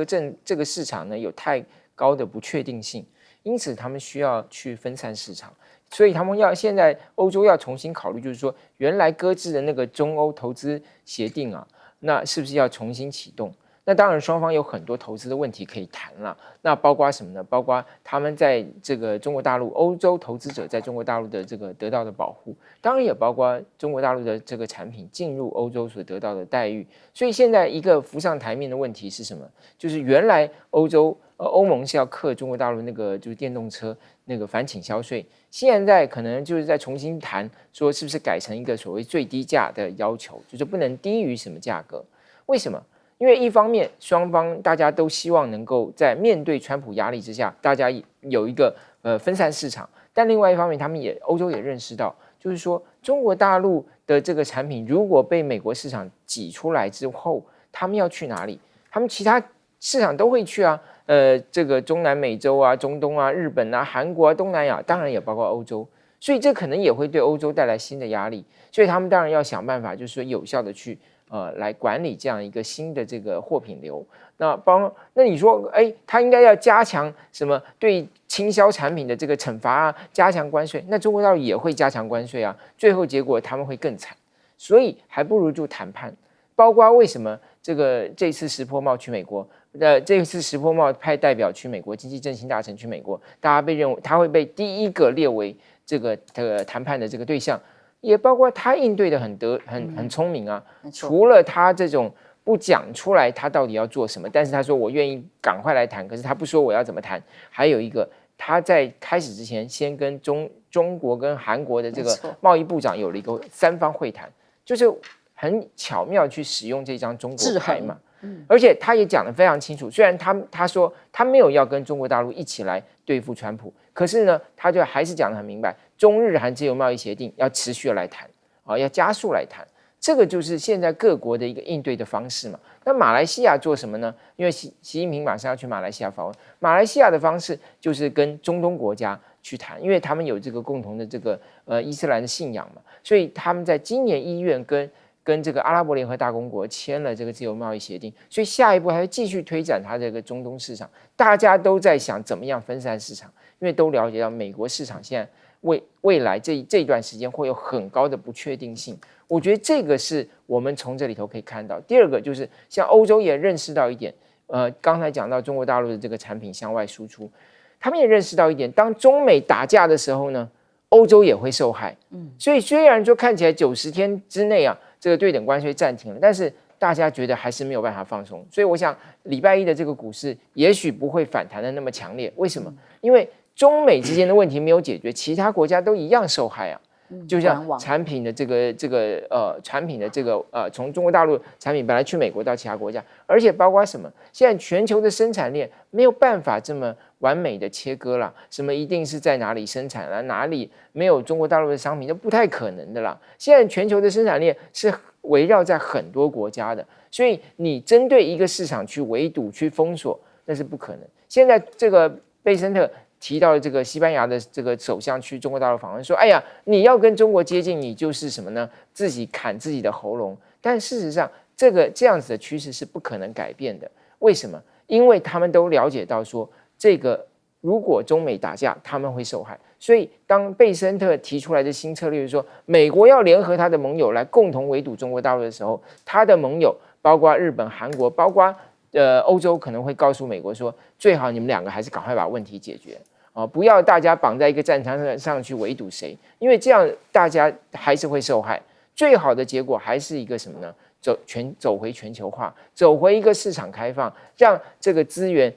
个市场呢有太高的不确定性，因此他们需要去分散市场，所以他们现在欧洲要重新考虑，就是说原来搁置的那个中欧投资协定那是不是要重新启动？那当然，双方有很多投资的问题可以谈了。那包括什么呢？包括他们在这个中国大陆、欧洲投资者在中国大陆的这个得到的保护，当然也包括中国大陆的这个产品进入欧洲所得到的待遇。所以现在一个浮上台面的问题是什么？就是原来欧盟是要课中国大陆那个就是电动车那个反倾销税，现在可能就是在重新谈，说是不是改成一个所谓最低价的要求，就是不能低于什么价格？为什么？因为一方面，双方大家都希望能够在面对川普压力之下，大家有一个分散市场。但另外一方面，欧洲也认识到，就是说中国大陆的这个产品如果被美国市场挤出来之后，他们要去哪里？他们其他市场都会去啊，这个中南美洲啊、中东啊、日本啊、韩国啊、东南亚，当然也包括欧洲。所以这可能也会对欧洲带来新的压力。所以他们当然要想办法，就是说有效的去。来管理这样一个新的这个货品流，那你说，他应该要加强什么对倾销产品的这个惩罚加强关税，那中国大陆也会加强关税啊，最后结果他们会更惨，所以还不如就谈判。包括为什么这次石破茂去美国，这次石破茂派代表去美国，经济振兴大臣去美国，大家被认为他会被第一个列为这个谈判的这个对象。也包括他应对的很聪明啊，除了他这种不讲出来他到底要做什么，但是他说我愿意赶快来谈，可是他不说我要怎么谈。还有一个，他在开始之前先跟中国跟韩国的这个贸易部长有了一个3方会谈，就是很巧妙去使用这张中国牌嘛。而且他也讲得非常清楚，虽然他说他没有要跟中国大陆一起来对付川普，可是呢，他就还是讲得很明白，中日韩自由贸易协定要持续的来谈要加速来谈。这个就是现在各国的一个应对的方式嘛。那马来西亚做什么呢？因为习近平马上要去马来西亚访问，马来西亚的方式就是跟中东国家去谈，因为他们有这个共同的这个伊斯兰的信仰嘛，所以他们在今年1月跟这个阿拉伯联合大公国签了这个自由贸易协定，所以下一步还会继续推展它这个中东市场。大家都在想怎么样分散市场，因为都了解到美国市场现在未来这一段时间会有很高的不确定性。我觉得这个是我们从这里头可以看到。第二个就是像欧洲也认识到一点，刚才讲到中国大陆的这个产品向外输出，他们也认识到一点，当中美打架的时候呢，欧洲也会受害。所以虽然说看起来90天之内啊，这个对等关税暂停了，但是大家觉得还是没有办法放松。所以我想礼拜一的这个股市也许不会反弹的那么强烈。为什么？因为中美之间的问题没有解决，其他国家都一样受害啊。就像产品的产品的从中国大陆产品本来去美国到其他国家，而且包括什么？现在全球的生产链没有办法这么完美的切割了，什么一定是在哪里生产了，哪里没有中国大陆的商品，都不太可能的啦。现在全球的生产链是围绕在很多国家的，所以你针对一个市场去围堵、去封锁，那是不可能。现在这个贝森特提到了这个西班牙的这个首相去中国大陆访问，说：“哎呀，你要跟中国接近，你就是什么呢？自己砍自己的喉咙。”但事实上，这样子的趋势是不可能改变的。为什么？因为他们都了解到说，这个如果中美打架，他们会受害。所以，当贝森特提出来的新策略说，美国要联合他的盟友来共同围堵中国大陆的时候，他的盟友包括日本、韩国，包括欧洲，可能会告诉美国说，最好你们两个还是赶快把问题解决。不要大家绑在一个战场上去围堵谁，因为这样大家还是会受害。最好的结果还是一个什么呢？走回全球化，走回一个市场开放，让这个资源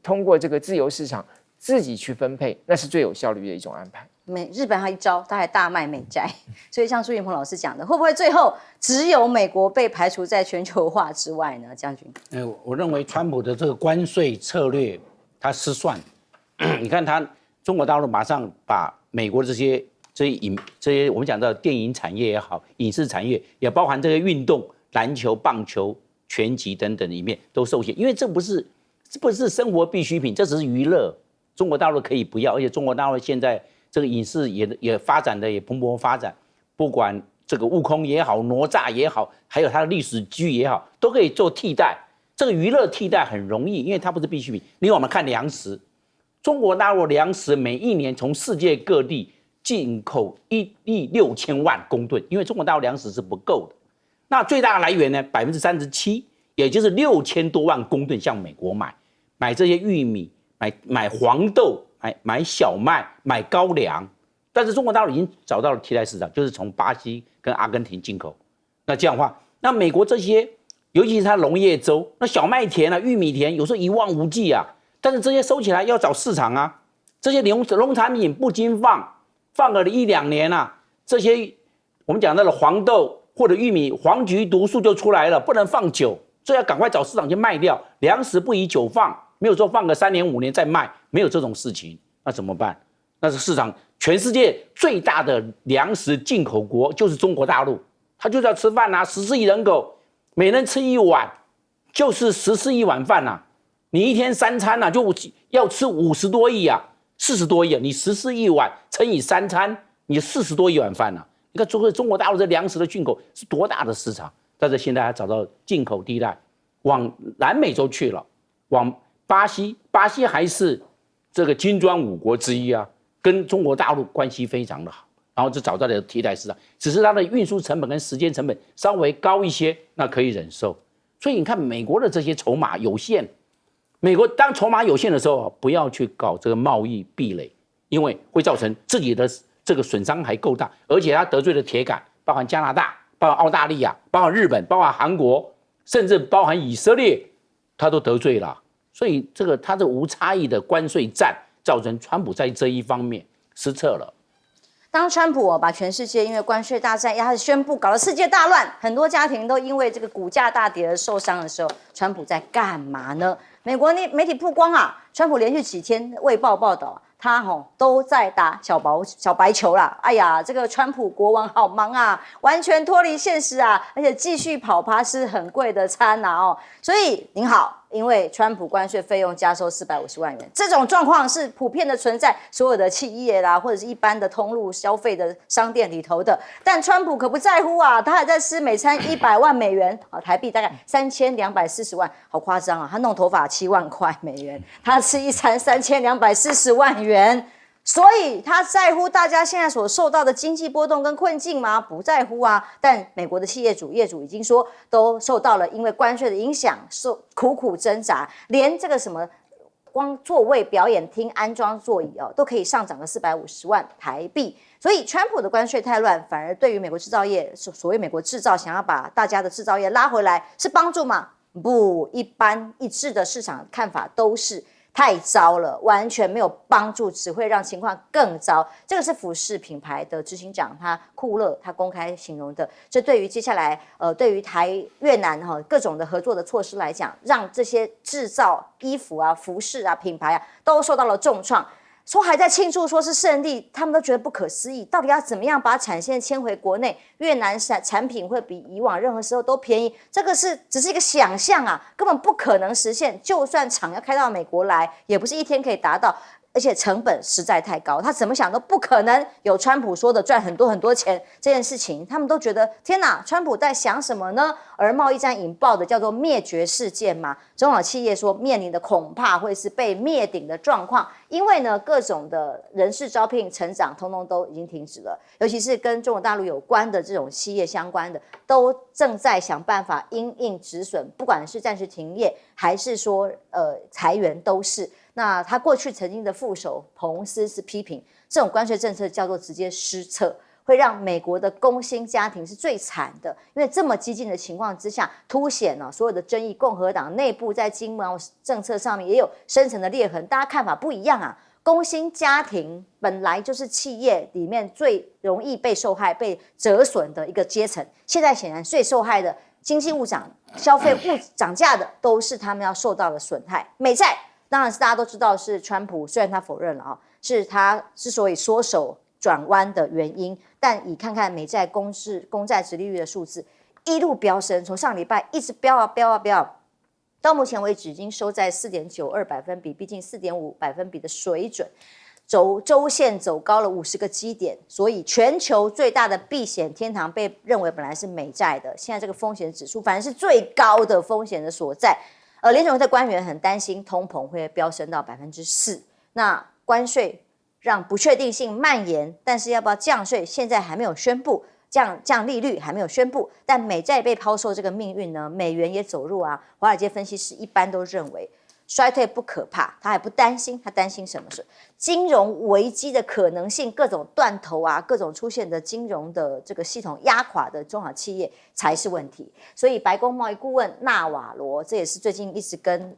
通过这个自由市场自己去分配，那是最有效率的一种安排。日本还一招，他还大卖美债，所以像朱云鹏老师讲的，会不会最后只有美国被排除在全球化之外呢？将军，我认为川普的这个关税策略他失算。你看他中国大陆马上把美国这些我们讲到电影产业也好，影视产业也包含这个运动、篮球、棒球、拳击等等里面都受限，因为这不是生活必需品，这只是娱乐。中国大陆可以不要，而且中国大陆现在这个影视也发展的也蓬勃发展，不管这个悟空也好，哪吒也好，还有它的历史剧也好，都可以做替代。这个娱乐替代很容易，因为它不是必需品。另外我们看粮食。中国大陆粮食每一年从世界各地进口1亿6千万公吨，因为中国大陆粮食是不够的。那最大的来源呢，37%，也就是6000多万公吨向美国买这些玉米，买黄豆，买小麦，买高粱。但是中国大陆已经找到了替代市场，就是从巴西跟阿根廷进口。那这样的话，那美国这些，尤其是它农业州，那小麦田啊、玉米田，有时候一望无际啊。但是这些收起来要找市场啊，这些农产品不经放了1、2年啊，这些我们讲到的黄豆或者玉米，黄菊毒素就出来了，不能放久，所以要赶快找市场去卖掉。粮食不宜久放，没有说放个3年5年再卖，没有这种事情，那怎么办？那是市场，全世界最大的粮食进口国就是中国大陆，他就是要吃饭啊，14亿人口，每人吃1碗，就是14亿碗饭啊。你一天3餐啊，就要吃50多亿啊，40多亿啊，你14亿碗乘以3餐，你40多亿碗饭啊。你看中国大陆这粮食的进口是多大的市场？但是现在还找到进口替代，往南美洲去了，往巴西还是这个金砖5国之一啊，跟中国大陆关系非常的好，然后就找到了替代市场，只是它的运输成本跟时间成本稍微高一些，那可以忍受。所以你看美国的这些筹码有限。美国当筹码有限的时候，不要去搞这个贸易壁垒，因为会造成自己的这个损伤还够大，而且他得罪的铁杆，包含加拿大、包含澳大利亚、包含日本、包含韩国，甚至包含以色列，他都得罪了。所以他这无差异的关税战，造成川普在这一方面失策了。当川普把全世界因为关税大战压着宣布搞了世界大乱，很多家庭都因为这个股价大跌而受伤的时候，川普在干嘛呢？美国媒体曝光啊，川普连续几天卫报报道他都在打小白球啦。哎呀，这个川普国王好忙啊，完全脱离现实啊，而且继续跑趴是很贵的餐啊所以您好，因为川普关税费用加收450万元，这种状况是普遍的存在所有的企业啦，或者是一般的通路消费的商店里头的。但川普可不在乎啊，他还在吃每餐100万美元台币大概3240万，好夸张啊！他弄头发7万块美元，他吃一餐3240万元。所以他在乎大家现在所受到的经济波动跟困境吗？不在乎啊。但美国的业主已经说，都受到了因为关税的影响，苦苦挣扎，连这个什么光座位表演厅安装座椅都可以上涨个450万台币。所以川普的关税太乱，反而对于美国制造业，所谓美国制造，想要把大家的制造业拉回来，是帮助吗？不，一般一致的市场看法都是太糟了，完全没有帮助，只会让情况更糟。这个是福士品牌的执行长库勒他公开形容的。这对于接下来对于台越南各种的合作的措施来讲，让这些制造衣服啊、服饰啊、品牌啊都受到了重创。说还在庆祝说是胜利，他们都觉得不可思议，到底要怎么样把产线迁回国内？越南产品会比以往任何时候都便宜，这个只是一个想象啊，根本不可能实现。就算厂要开到美国来，也不是一天可以达到，而且成本实在太高，他怎么想都不可能有川普说的赚很多很多钱这件事情。他们都觉得天哪，川普在想什么呢？而贸易战引爆的叫做灭绝事件嘛，中小企业说面临的恐怕会是被灭顶的状况，因为呢各种的人事招聘、成长通通都已经停止了，尤其是跟中国大陆有关的这种企业相关的，都正在想办法因应止损，不管是暂时停业还是说裁员都是。那他过去曾经的副手彭斯是批评这种关税政策叫做直接失策，会让美国的工薪家庭是最惨的。因为这么激进的情况之下，凸显了所有的争议。共和党内部在经贸政策上面也有深层的裂痕，大家看法不一样啊。工薪家庭本来就是企业里面最容易被受害、被折损的一个阶层，现在显然最受害的经济物涨、消费物涨价的都是他们要受到的损害。美债当然是大家都知道是川普，虽然他否认了是他之所以缩手转弯的原因，但以看看美债公债殖利率的数字一路飙升，从上礼拜一直飙啊飙啊飙，到目前为止已经收在4.92百分比，逼近4.5百分比的水准，周线走高了50个基点，所以全球最大的避险天堂被认为本来是美债的，现在这个风险指数反而是最高的风险的所在。联总会的官员很担心通膨会飙升到4%，那关税让不确定性蔓延，但是要不要降税，现在还没有宣布，降利率还没有宣布，但美债被抛售这个命运呢，美元也走弱啊。华尔街分析师一般都认为衰退不可怕，他还不担心，他担心什么？是金融危机的可能性，各种断头啊，各种出现的金融的这个系统压垮的中小企业才是问题。所以白宫贸易顾问纳瓦罗，这也是最近一直跟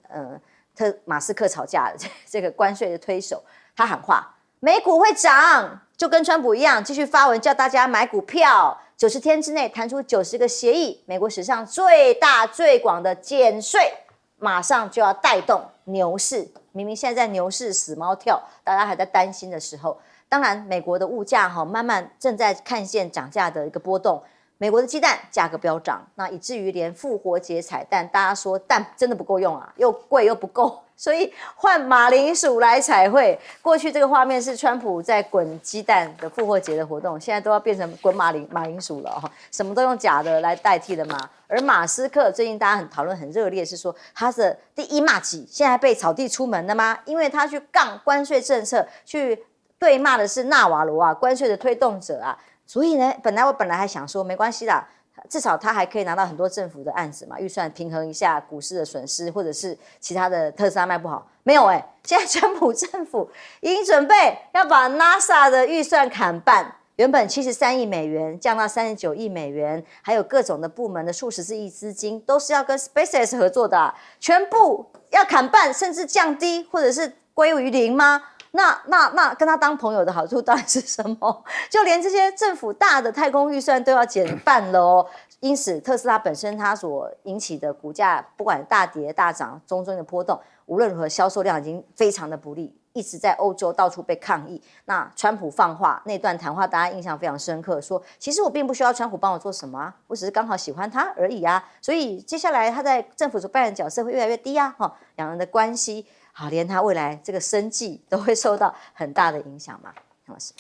马斯克吵架的这个关税的推手，他喊话美股会涨，就跟川普一样，继续发文叫大家买股票，90天之内谈出90个协议，美国史上最大最广的减税，马上就要带动牛市。明明现在在牛市死猫跳，大家还在担心的时候，当然美国的物价慢慢正在看见涨价的一个波动。美国的鸡蛋价格飙涨，那以至于连复活节彩蛋，大家说蛋真的不够用啊，又贵又不够，所以换马铃薯来彩绘。过去这个画面是川普在滚鸡蛋的复活节的活动，现在都要变成滚马铃薯了什么都用假的来代替了嘛。而马斯克最近大家很讨论很热烈，是说他的第一骂几现在被草地出门了吗？因为他去杠关税政策，去对骂的是纳瓦罗啊，关税的推动者啊。所以呢，我本来还想说没关系啦，至少他还可以拿到很多政府的案子嘛，预算平衡一下股市的损失，或者是其他的特斯拉卖不好，没有现在川普政府已经准备要把 NASA 的预算砍半，原本73亿美元降到39亿美元，还有各种的部门的数十亿资金都是要跟 SpaceX 合作的全部要砍半，甚至降低或者是归于零吗？那跟他当朋友的好处到底是什么？就连这些政府大的太空预算都要减半了因此特斯拉本身它所引起的股价不管大跌大涨中的波动，无论如何销售量已经非常的不利，一直在欧洲到处被抗议。那川普放话那段谈话，大家印象非常深刻，说其实我并不需要川普帮我做什么啊，我只是刚好喜欢他而已啊。所以接下来他在政府所扮演的角色会越来越低啊，两人的关系好，连他未来这个生计都会受到很大的影响嘛。杨老师，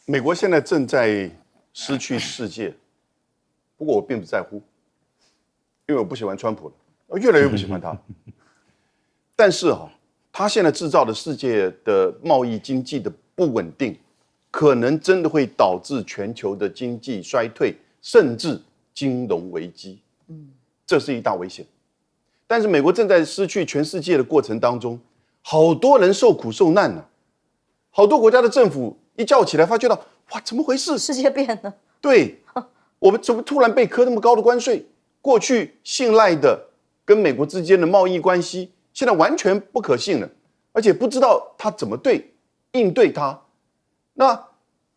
美国现在正在失去世界，不过我并不在乎，因为我不喜欢川普了，我越来越不喜欢他。但是他现在制造的世界的贸易经济的不稳定，可能真的会导致全球的经济衰退，甚至金融危机。这是一大危险。但是美国正在失去全世界的过程当中，好多人受苦受难了，好多国家的政府一叫起来，发觉到哇，怎么回事？世界变了。对，我们怎么突然被课那么高的关税？过去信赖的跟美国之间的贸易关系，现在完全不可信了，而且不知道他怎么应对它。那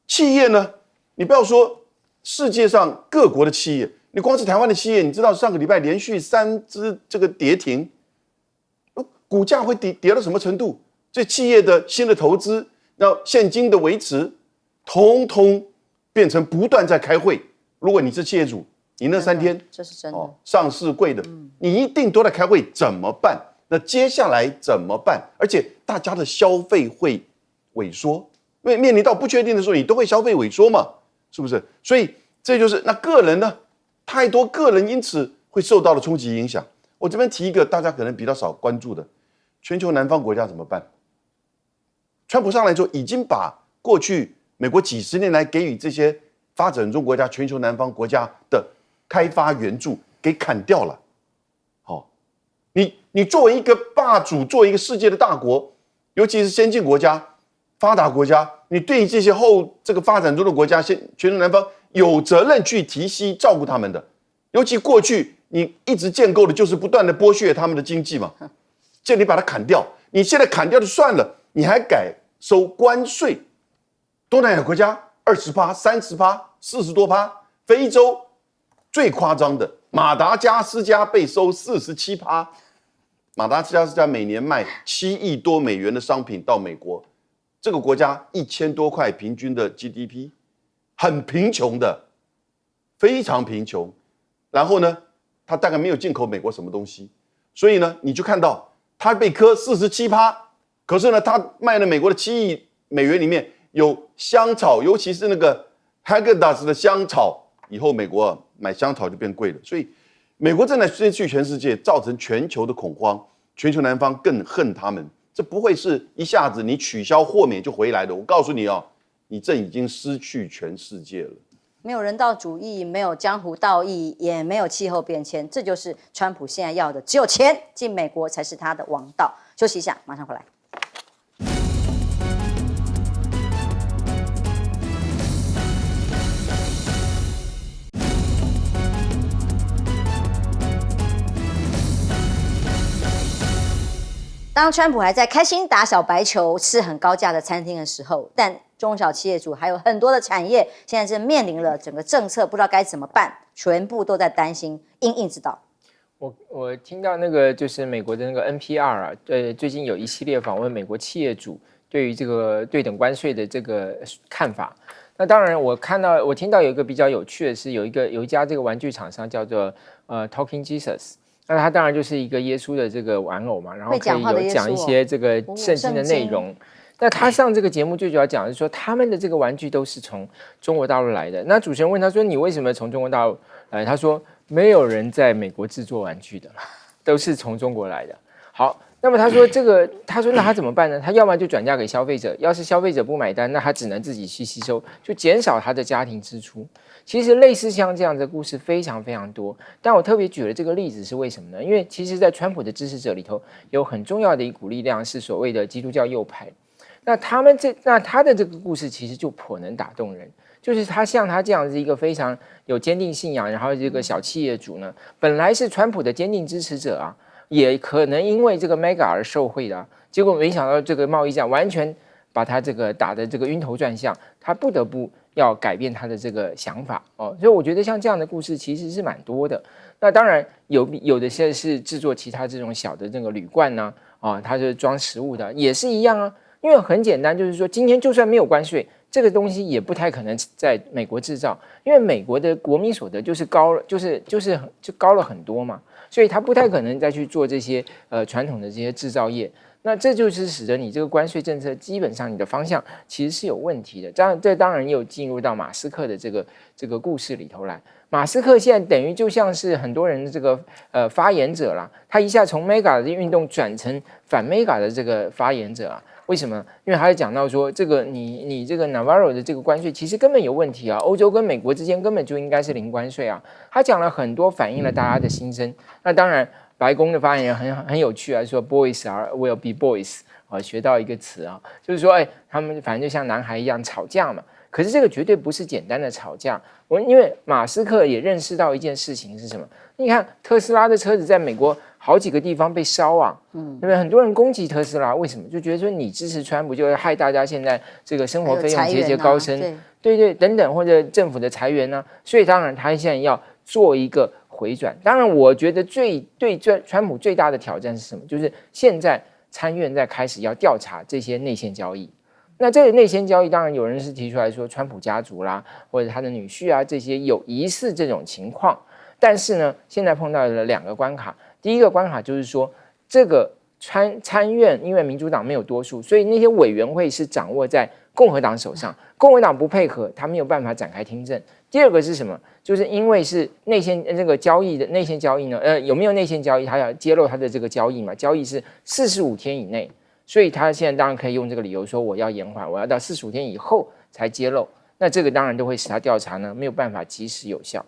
企业呢？你不要说世界上各国的企业，你光是台湾的企业，你知道上个礼拜连续3只这个跌停，股价会跌到什么程度？这企业的新的投资，那现金的维持，通通变成不断在开会。如果你是企业主，你那3天，这是真的，上市柜的，你一定都在开会，怎么办？那接下来怎么办？而且大家的消费会萎缩，因为面临到不确定的时候，你都会消费萎缩嘛，是不是？所以这就是那个人呢，太多个人因此会受到了冲击影响。我这边提一个大家可能比较少关注的，全球南方国家怎么办？川普上来之后，已经把过去美国几十年来给予这些发展中国家、全球南方国家的开发援助给砍掉了。你作为一个霸主，作为一个世界的大国，尤其是先进国家、发达国家，你对这些这个发展中的国家、全球南方有责任去提携照顾他们的。尤其过去你一直建构的就是不断的剥削他们的经济嘛，这你把它砍掉，你现在砍掉就算了，你还改收关税。东南亚国家20%、30%、40多%，非洲最夸张的马达加斯加被收47%。马达加斯加每年卖7亿多美元的商品到美国，这个国家1000多块平均的 GDP， 很贫穷的，非常贫穷。然后呢，它大概没有进口美国什么东西，所以呢，你就看到它被磕47%，可是呢，它卖了美国的7亿美元里面有香草，尤其是那个 Häagen-Dazs 的香草，以后美国买香草就变贵了，所以美国正在失去全世界，造成全球的恐慌，全球南方更恨他们。这不会是一下子你取消豁免就回来的。我告诉你你这已经失去全世界了。没有人道主义，没有江湖道义，也没有气候变迁，这就是川普现在要的，只有钱，进美国才是他的王道。休息一下，马上回来。当川普还在开心打小白球、吃很高价的餐厅的时候，但中小企业主还有很多的产业，现在正面临了整个政策不知道该怎么办，全部都在担心因应之道。我听到那个就是美国的那个 NPR 啊，最近有一系列访问美国企业主对于这个对等关税的这个看法。那当然，我听到有一个比较有趣的是，有一家这个玩具厂商叫做Talking Jesus。那他当然就是一个耶稣的这个玩偶嘛，然后可以有讲一些这个圣经的内容。那他上这个节目最主要讲的是说，他们的这个玩具都是从中国大陆来的。那主持人问他说：“你为什么从中国大陆来？”他说：“没有人在美国制作玩具的，都是从中国来的。”好，那么他说那他怎么办呢？他要么就转嫁给消费者，要是消费者不买单，那他只能自己去吸收，就减少他的家庭支出。其实类似像这样的故事非常非常多，但我特别举了这个例子是为什么呢？因为其实在川普的支持者里头，有很重要的一股力量是所谓的基督教右派。那他的这个故事其实就颇能打动人，就是他像他这样子一个非常有坚定信仰，然后这个小企业主呢，本来是川普的坚定支持者啊，也可能因为这个 Mega 而受惠的，结果没想到这个贸易战完全把他这个打的这个晕头转向，他不得不要改变他的这个想法哦。所以我觉得像这样的故事其实是蛮多的。那当然有的些是制作其他这种小的这个铝罐呢，啊，它是装食物的，也是一样啊。因为很简单，就是说今天就算没有关税，这个东西也不太可能在美国制造，因为美国的国民所得就是高了，就高了很多嘛，所以它不太可能再去做这些传统的这些制造业。那这就是使得你这个关税政策基本上你的方向其实是有问题的。这当然也有进入到马斯克的这个故事里头来。马斯克现在等于就像是很多人的这个发言者啦，他一下从 Mega 的运动转成反 Mega 的这个发言者啊。为什么？因为他讲到说，这个你这个 Navarro 的这个关税其实根本有问题啊，欧洲跟美国之间根本就应该是零关税啊。他讲了很多，反映了大家的心声。那当然，白宫的发言人很有趣啊，说 Boys will be boys 啊，学到一个词啊，就是说，他们反正就像男孩一样吵架嘛。可是这个绝对不是简单的吵架。因为马斯克也认识到一件事情是什么？你看特斯拉的车子在美国好几个地方被烧啊，对不对？很多人攻击特斯拉，为什么？就觉得说你支持川普，就会害大家现在这个生活费用节节高升，对等等，或者政府的裁员呢、所以当然他现在要做一个回转。当然，我觉得对川普最大的挑战是什么？就是现在参院在开始要调查这些内线交易。那这个内线交易，当然有人是提出来说，川普家族啦，或者他的女婿啊，这些有疑似这种情况。但是呢，现在碰到了2个关卡。第一个关卡就是说，这个参院因为民主党没有多数，所以那些委员会是掌握在共和党手上，共和党不配合，他没有办法展开听证。第二个是什么？就是因为是内线这个交易的内线交易呢，有没有内线交易，他要揭露他的这个交易嘛？交易是45天以内。所以他现在当然可以用这个理由说，我要延缓，我要到45天以后才揭露。那这个当然都会使他调查呢没有办法及时有效。